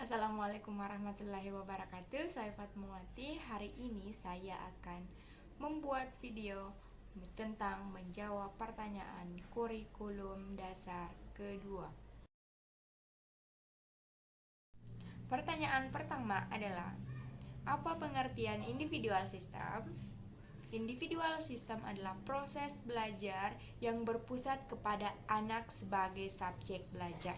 Assalamualaikum warahmatullahi wabarakatuh. Saya Fatmawati. Hari ini saya akan membuat video tentang menjawab pertanyaan kurikulum dasar kedua. Pertanyaan pertama adalah, apa pengertian individual system? Individual system adalah proses belajar yang berpusat kepada anak sebagai subjek belajar,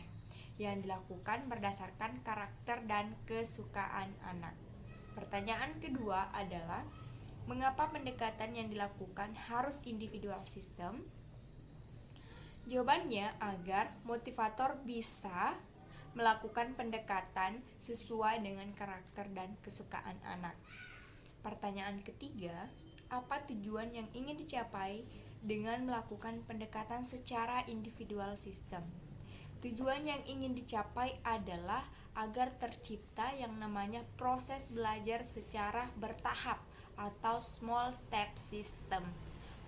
yang dilakukan berdasarkan karakter dan kesukaan anak. Pertanyaan kedua adalah, mengapa pendekatan yang dilakukan harus individual system? Jawabannya agar motivator bisa melakukan pendekatan sesuai dengan karakter dan kesukaan anak. Pertanyaan ketiga, apa tujuan yang ingin dicapai dengan melakukan pendekatan secara individual system? Tujuan yang ingin dicapai adalah agar tercipta yang namanya proses belajar secara bertahap atau small step system.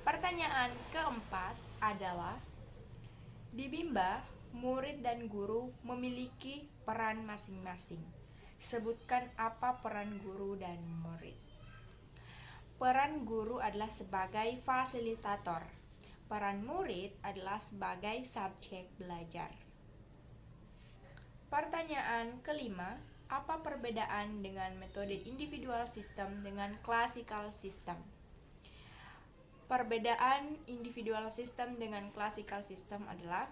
Pertanyaan keempat adalah, di Bimba, murid dan guru memiliki peran masing-masing. Sebutkan apa peran guru dan murid. Peran guru adalah sebagai fasilitator. Peran murid adalah sebagai subjek belajar. Pertanyaan kelima, apa perbedaan dengan metode individual system dengan classical system? Perbedaan individual system dengan classical system adalah,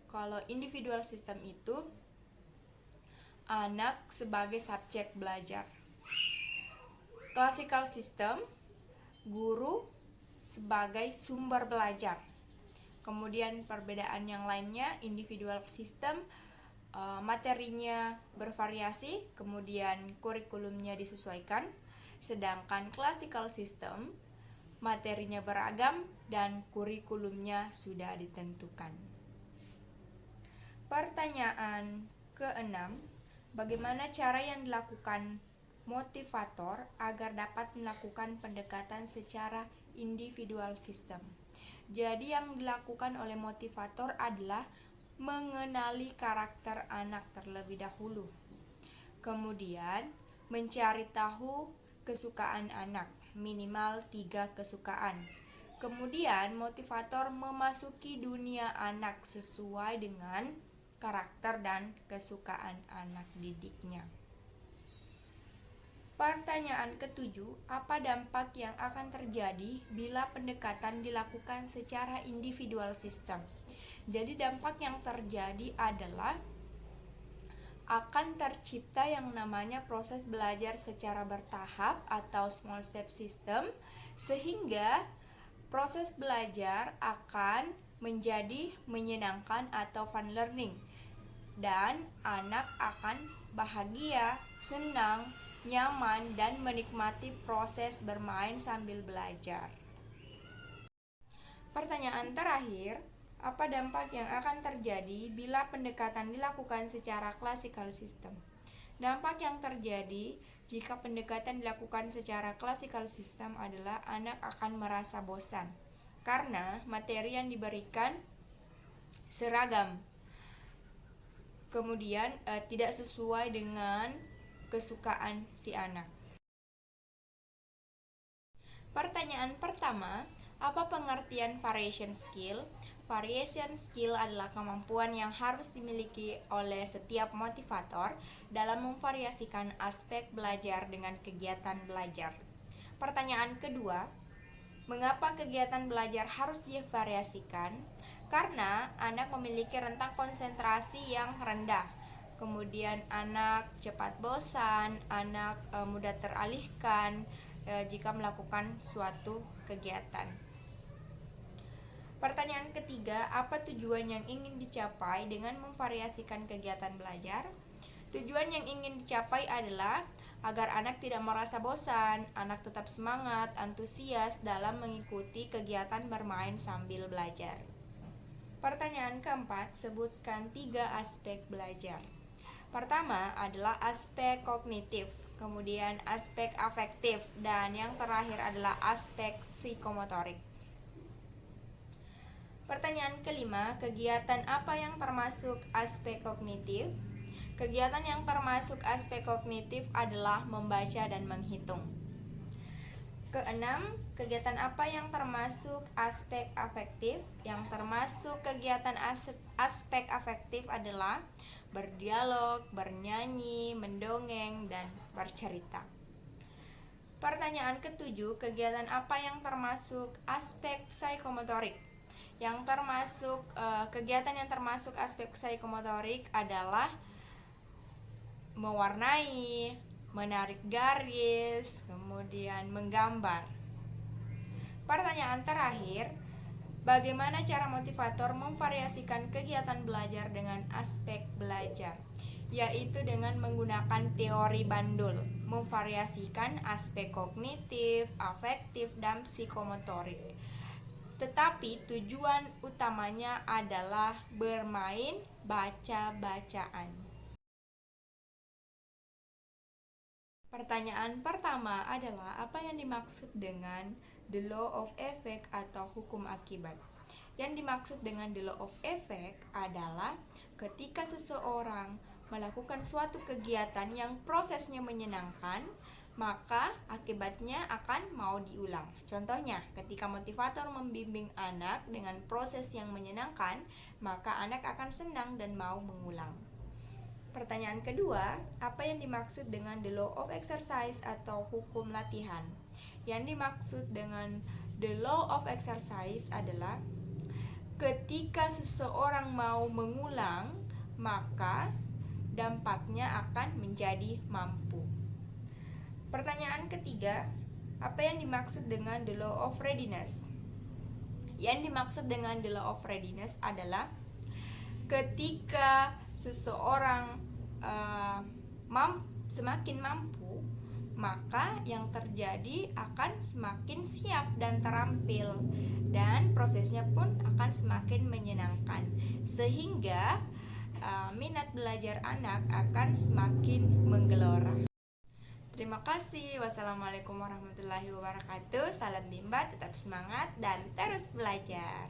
kalau individual system itu anak sebagai subjek belajar. Classical system, guru sebagai sumber belajar. Kemudian perbedaan yang lainnya, individual system materinya bervariasi, kemudian kurikulumnya disesuaikan. Sedangkan classical system materinya beragam dan kurikulumnya sudah ditentukan. Pertanyaan keenam, bagaimana cara yang dilakukan motivator agar dapat melakukan pendekatan secara individual system? Jadi yang dilakukan oleh motivator adalah mengenali karakter anak terlebih dahulu. Kemudian mencari tahu kesukaan anak, minimal 3 kesukaan. Kemudian motivator memasuki dunia anak sesuai dengan karakter dan kesukaan anak didiknya. Pertanyaan ketujuh, apa dampak yang akan terjadi bila pendekatan dilakukan secara individual system? Jadi dampak yang terjadi adalah akan tercipta yang namanya proses belajar secara bertahap atau small step system, sehingga proses belajar akan menjadi menyenangkan atau fun learning, dan anak akan bahagia, senang, nyaman, dan menikmati proses bermain sambil belajar. Pertanyaan terakhir, apa dampak yang akan terjadi bila pendekatan dilakukan secara classical system? Dampak yang terjadi jika pendekatan dilakukan secara classical system adalah anak akan merasa bosan karena materi yang diberikan seragam, kemudian tidak sesuai dengan kesukaan si anak. Pertanyaan pertama, apa pengertian variation skill? Variation skill adalah kemampuan yang harus dimiliki oleh setiap motivator dalam memvariasikan aspek belajar dengan kegiatan belajar. Pertanyaan kedua, mengapa kegiatan belajar harus divariasikan? Karena anak memiliki rentang konsentrasi yang rendah. Kemudian anak cepat bosan, anak mudah teralihkan jika melakukan suatu kegiatan. Pertanyaan ketiga, apa tujuan yang ingin dicapai dengan memvariasikan kegiatan belajar? Tujuan yang ingin dicapai adalah agar anak tidak merasa bosan, anak tetap semangat, antusias dalam mengikuti kegiatan bermain sambil belajar. Pertanyaan keempat, sebutkan 3 aspek belajar. Pertama adalah aspek kognitif, kemudian aspek afektif, dan yang terakhir adalah aspek psikomotorik. Pertanyaan kelima, kegiatan apa yang termasuk aspek kognitif? Kegiatan yang termasuk aspek kognitif adalah membaca dan menghitung. Keenam, kegiatan apa yang termasuk aspek afektif? Yang termasuk kegiatan aspek afektif adalah berdialog, bernyanyi, mendongeng, dan bercerita. Pertanyaan ketujuh, kegiatan apa yang termasuk aspek psikomotorik? Yang termasuk kegiatan yang termasuk aspek psikomotorik adalah mewarnai, menarik garis, kemudian menggambar. Pertanyaan terakhir, bagaimana cara motivator memvariasikan kegiatan belajar dengan aspek belajar? Yaitu dengan menggunakan teori Bandul, memvariasikan aspek kognitif, afektif, dan psikomotorik. Tetapi tujuan utamanya adalah bermain baca-bacaan. Pertanyaan pertama adalah apa yang dimaksud dengan the law of effect atau hukum akibat? Yang dimaksud dengan the law of effect adalah ketika seseorang melakukan suatu kegiatan yang prosesnya menyenangkan, maka akibatnya akan mau diulang. Contohnya, ketika motivator membimbing anak dengan proses yang menyenangkan, maka anak akan senang dan mau mengulang. Pertanyaan kedua, apa yang dimaksud dengan the law of exercise atau hukum latihan? Yang dimaksud dengan the law of exercise adalah ketika seseorang mau mengulang, maka dampaknya akan menjadi mampu. Pertanyaan ketiga, apa yang dimaksud dengan the law of readiness? Yang dimaksud dengan the law of readiness adalah ketika seseorang semakin mampu, maka yang terjadi akan semakin siap dan terampil, dan prosesnya pun akan semakin menyenangkan, sehingga minat belajar anak akan semakin menggelora. Terima kasih. Wassalamualaikum warahmatullahi wabarakatuh. Salam Bimba, tetap semangat dan terus belajar.